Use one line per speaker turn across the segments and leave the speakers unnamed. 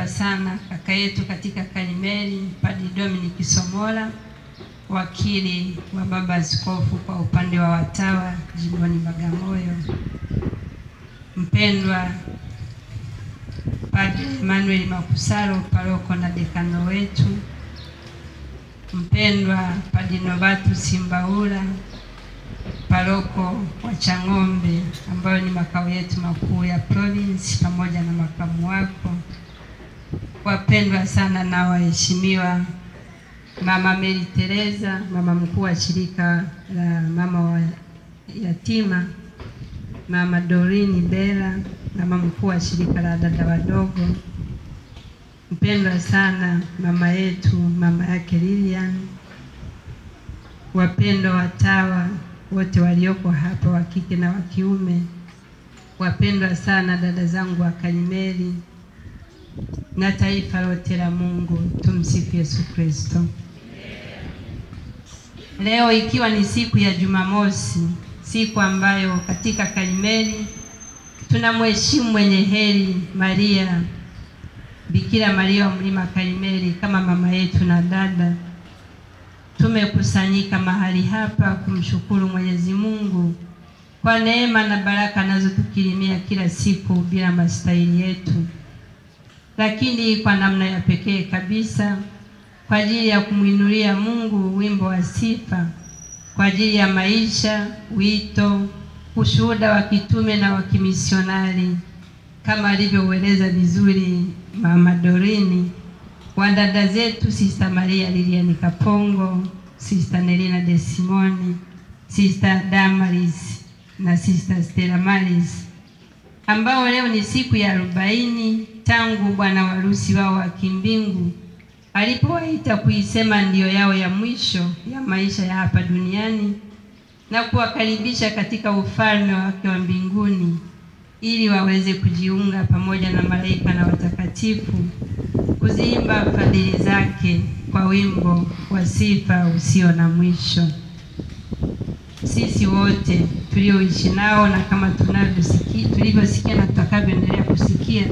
sana kaka yetu katika Karimeli, Padre Dominic Somola, wakili wa baba askofu kwa upande wa watawa jimboni Bagamoyo. Mpendwa Padre Emmanuel Makusaro, paroko na dekano wetu. Mpendwa Padre Novatus Simbaula, paroko wa Chang'ombe ambayo ni makao yetu makuu ya province, pamoja na makamu wako. Wapendwa sana na waheshimiwa Mama Mary Teresa, mama mkuu wa shirika la mama wa yatima, Mama Dorini Bella, mama mkuu wa shirika la dada wadogo. Mpendwa sana mama yetu, mama yake Lilian. Wapendwa watawa wote walioko hapa, wa kike na wa kiume. Wapendwa sana dada zangu wa Karimeli na taifa lote la Mungu. Tumsifu Yesu Kristo. Leo ikiwa ni siku ya Jumamosi, siku ambayo katika Karimeli tunamheshimu mwenye heri Maria, Bikira Maria wa Mlima Karimeli kama mama yetu na dada. Tumekusanyika mahali hapa kumshukuru Mwenyezi Mungu kwa neema na baraka anazotukirimia kila siku bila mastahili yetu, lakini kwa namna ya pekee kabisa kwa ajili ya kumuinulia Mungu wimbo wa sifa kwa ajili ya maisha, wito, ushuhuda wa kitume na wa kimisionari, kama alivyoueleza vizuri Mama Dorini, wa dada zetu Sister Maria Lilian Kapongo, Sister Nelina de Simoni, Sister Damaris na Sister Stella Maris, ambao leo ni siku ya 40 tangu bwana harusi wao wa kimbingu alipowaita kuisema ndio yao ya mwisho ya maisha ya hapa duniani na kuwakaribisha katika ufalme wake wa mbinguni, ili waweze kujiunga pamoja na malaika na watakatifu kuziimba fadhili zake kwa wimbo wa sifa usio na mwisho. Sisi wote tulioishi nao na kama tulivyosikia na tutakavyoendelea kusikia,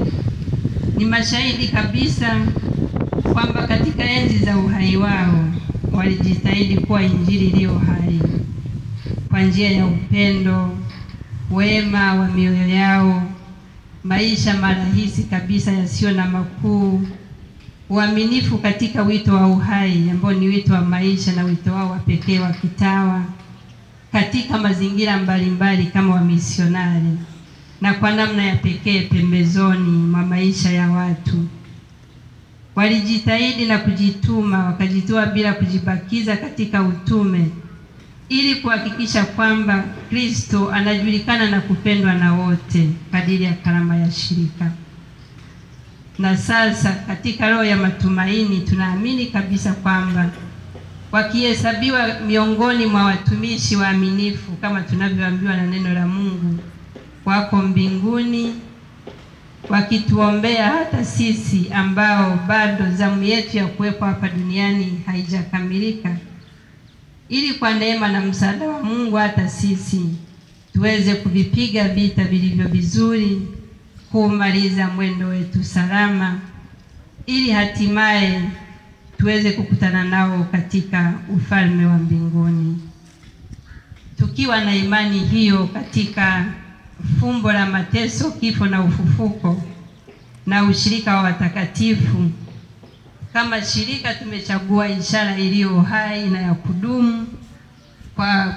ni mashahidi kabisa kwamba katika enzi za uhai wao walijitahidi kuwa injili iliyo hai kwa njia ya upendo, wema wa mioyo yao, maisha marahisi kabisa yasiyo na makuu, uaminifu katika wito wa uhai ambao ni wito wa maisha na wito wao wa pekee wa kitawa katika mazingira mbalimbali kama wa misionari, na kwa namna ya pekee pembezoni mwa maisha ya watu. Walijitahidi na kujituma, wakajitoa bila kujibakiza katika utume, ili kuhakikisha kwamba Kristo anajulikana na kupendwa na wote kadiri ya karama ya shirika. Na sasa katika roho ya matumaini tunaamini kabisa kwamba wakihesabiwa miongoni mwa watumishi waaminifu kama tunavyoambiwa na neno la Mungu, wako mbinguni wakituombea hata sisi ambao bado zamu yetu ya kuwepo hapa duniani haijakamilika, ili kwa neema na msaada wa Mungu hata sisi tuweze kuvipiga vita vilivyo vizuri, kumaliza mwendo wetu salama, ili hatimaye tuweze kukutana nao katika ufalme wa mbinguni. Tukiwa na imani hiyo katika fumbo la mateso, kifo na ufufuko na ushirika wa watakatifu, kama shirika tumechagua ishara iliyo hai na ya kudumu kwa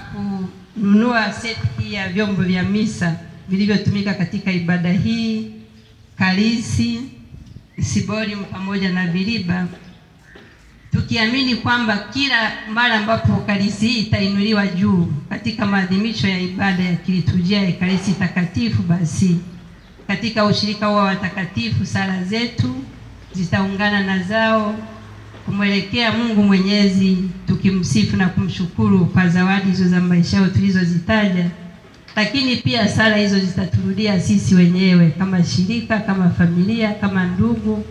kununua seti ya vyombo vya misa vilivyotumika katika ibada hii, kalisi, siborium pamoja na viriba, tukiamini kwamba kila mara ambapo kalisi hii itainuliwa juu katika maadhimisho ya ibada ya kiliturujia ya Ekaristi Takatifu, basi katika ushirika wa watakatifu sala zetu zitaungana na zao kumwelekea Mungu Mwenyezi, tukimsifu na kumshukuru kwa zawadi hizo za maisha yao tulizozitaja. Lakini pia sala hizo zitaturudia sisi wenyewe kama shirika, kama familia, kama ndugu,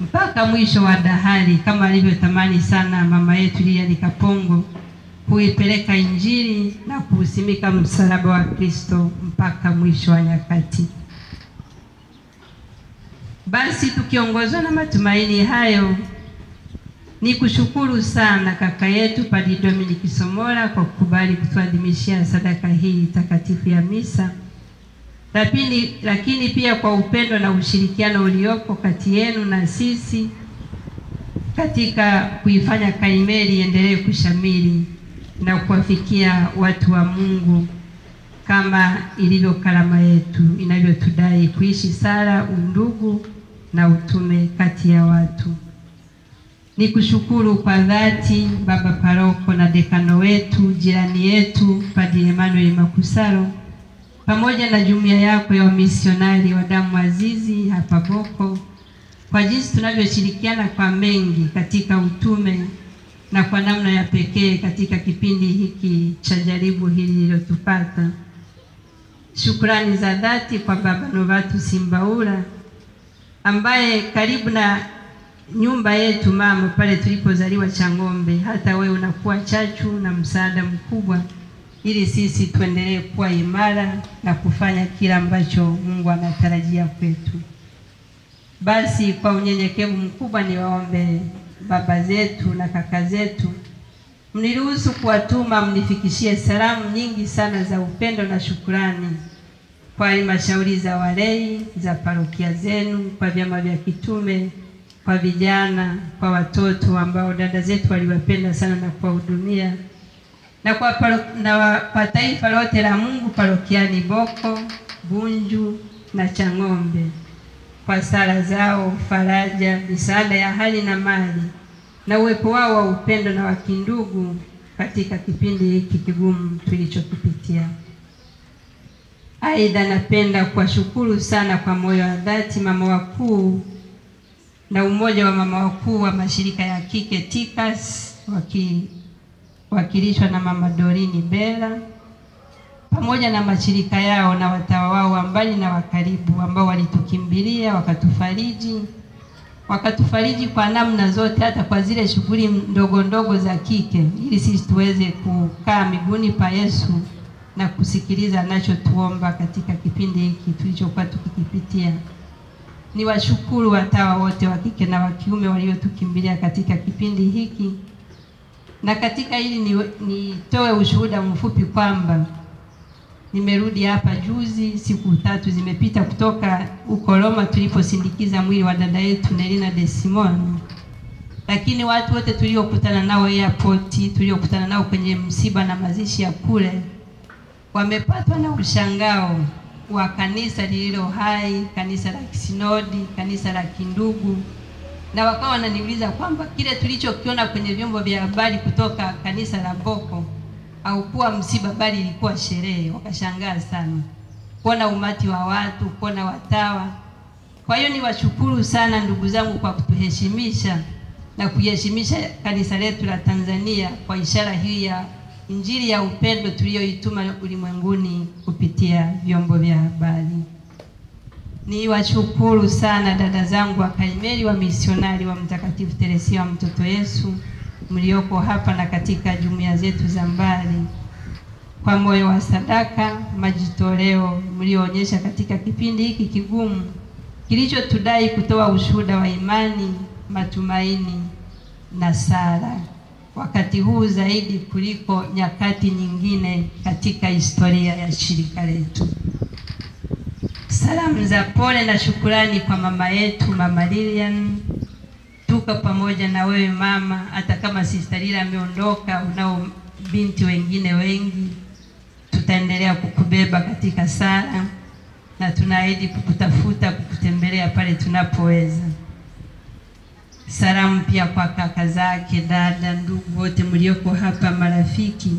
mpaka mwisho wa dahari, kama alivyotamani sana mama yetu Lilian Kapongo kuipeleka injili na kuusimika msalaba wa Kristo mpaka mwisho wa nyakati. Basi tukiongozwa na matumaini hayo, ni kushukuru sana kaka yetu Padre Dominic Somola kwa kukubali kutuadhimishia sadaka hii takatifu ya misa. Lakini pia kwa upendo na ushirikiano uliopo kati yenu na sisi katika kuifanya Karmeli iendelee kushamiri na kuwafikia watu wa Mungu kama ilivyo karama yetu inavyotudai kuishi sala, undugu na utume kati ya watu. Ni kushukuru kwa dhati baba paroko na dekano wetu, jirani yetu Padre Emmanuel Makusaro, pamoja na jumuiya yako ya wamisionari wa damu azizi hapa Boko, kwa jinsi tunavyoshirikiana kwa mengi katika utume na kwa namna ya pekee katika kipindi hiki cha jaribu hili lililotupata. Shukrani za dhati kwa baba Novatus Mbaula ambaye karibu na nyumba yetu mama pale tulipozaliwa Changombe, hata wewe unakuwa chachu na msaada mkubwa ili sisi tuendelee kuwa imara na kufanya kila ambacho Mungu anatarajia kwetu. Basi kwa unyenyekevu mkubwa niwaombe baba zetu na kaka zetu, mniruhusu kuwatuma mnifikishie salamu nyingi sana za upendo na shukrani kwa halmashauri za walei za parokia zenu, kwa vyama vya kitume, kwa vijana, kwa watoto ambao dada zetu waliwapenda sana na kuwahudumia, na kwa taifa lote la Mungu parokiani Boko, Bunju na Changombe, kwa sala zao, faraja, misaada ya hali na mali na uwepo wao wa upendo na wa kindugu katika kipindi hiki kigumu tulichokipitia. Aidha, napenda kuwashukuru sana kwa moyo wa dhati mama wakuu na umoja wa mama wakuu wa mashirika ya kike TICAS wakilishwa na mama Dorini Bella, pamoja na mashirika yao na watawa wao wa mbali na wa karibu ambao walitukimbilia wakatufariji kwa namna zote, hata kwa zile shughuli ndogo ndogo za kike, ili sisi tuweze kukaa miguuni pa Yesu na kusikiliza anachotuomba katika kipindi hiki tulichokuwa tukikipitia. Ni washukuru watawa wote wa kike na wa kiume waliotukimbilia katika kipindi hiki. Na katika hili nitoe ushuhuda mfupi kwamba nimerudi hapa juzi, siku 3 zimepita kutoka huko Roma tuliposindikiza mwili wa dada yetu Nelina de Simon. Lakini watu wote tuliokutana nao airport, tuliokutana nao kwenye msiba na mazishi ya kule, wamepatwa na ushangao wa kanisa lililo hai, kanisa la kisinodi, kanisa la kindugu, na wakawa wananiuliza kwamba kile tulichokiona kwenye vyombo vya habari kutoka kanisa la Boko au kuwa msiba bali ilikuwa sherehe. Wakashangaa sana kuona umati wa watu, kuona watawa. Kwa hiyo niwashukuru sana ndugu zangu kwa kutuheshimisha na kuheshimisha kanisa letu la Tanzania kwa ishara hii ya injili ya upendo tuliyoituma ulimwenguni kupitia vyombo vya habari. Niwashukuru sana dada zangu wa Karmeli wa misionari wa Mtakatifu Teresia wa Mtoto Yesu mlioko hapa na katika jumuiya zetu za mbali, kwa moyo wa sadaka, majitoleo mlioonyesha katika kipindi hiki kigumu kilichotudai kutoa ushuhuda wa imani, matumaini na sala, wakati huu zaidi kuliko nyakati nyingine katika historia ya shirika letu. Salamu za pole na shukurani kwa mama yetu Mama Lilian. Tuko pamoja na wewe mama, hata kama Sister Lila ameondoka, unao binti wengine wengi. Tutaendelea kukubeba katika sala na tunaahidi kukutafuta, kukutembelea pale tunapoweza. Salamu pia kwa kaka zake, dada, ndugu wote mlioko hapa, marafiki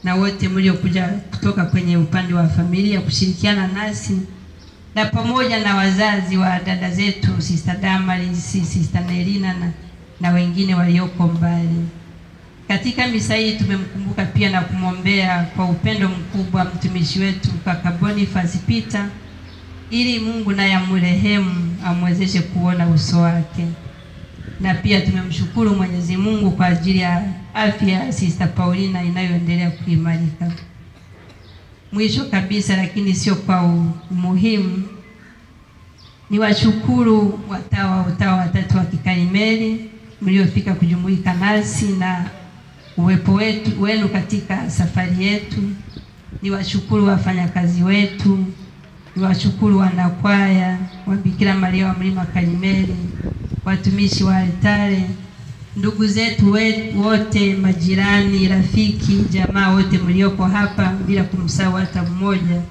na wote mliokuja kutoka kwenye upande wa familia kushirikiana nasi, na pamoja na wazazi wa dada zetu Sister Damaris, Sister Nelina na wengine walioko mbali. Katika misa hii tumemkumbuka pia na kumwombea kwa upendo mkubwa mtumishi wetu kaka Boniface Peter, ili Mungu naye amrehemu, amwezeshe kuona uso wake. Na pia tumemshukuru Mwenyezi Mungu kwa ajili ya afya ya Sister Paulina inayoendelea kuimarika. Mwisho kabisa, lakini sio kwa umuhimu, Niwashukuru utawa watatu wa Kikarimeli mliofika kujumuika nasi na uwepo wenu katika safari yetu. Niwashukuru wafanyakazi wetu, niwashukuru wanakwaya wa Bikira Maria wa Mlima Karimeli, watumishi wa altare, ndugu zetu wote, majirani, rafiki, jamaa wote mlioko hapa bila kumsahau hata mmoja,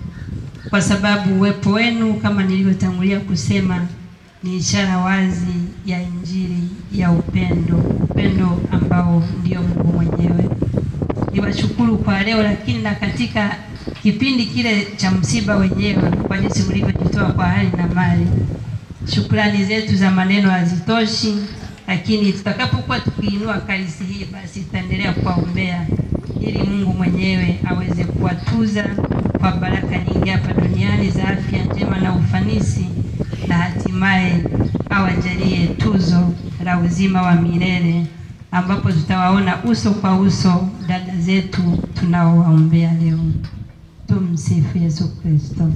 kwa sababu uwepo wenu kama nilivyotangulia kusema ni ishara wazi ya Injili ya upendo ambao ndio Mungu mwenyewe. Niwashukuru kwa leo, lakini na katika kipindi kile cha msiba wenyewe kwa jinsi mlivyojitoa kwa hali na mali. Shukrani zetu za maneno hazitoshi, lakini tutakapokuwa tukiinua karisi hii basi tutaendelea kuwaombea ili Mungu mwenyewe aweze kuwatuza kwa baraka nyingi hapa duniani za afya njema na ufanisi, na hatimaye awajalie tuzo la uzima wa milele ambapo tutawaona uso kwa uso dada zetu tunaowaombea leo. Tumsifu Yesu Kristo.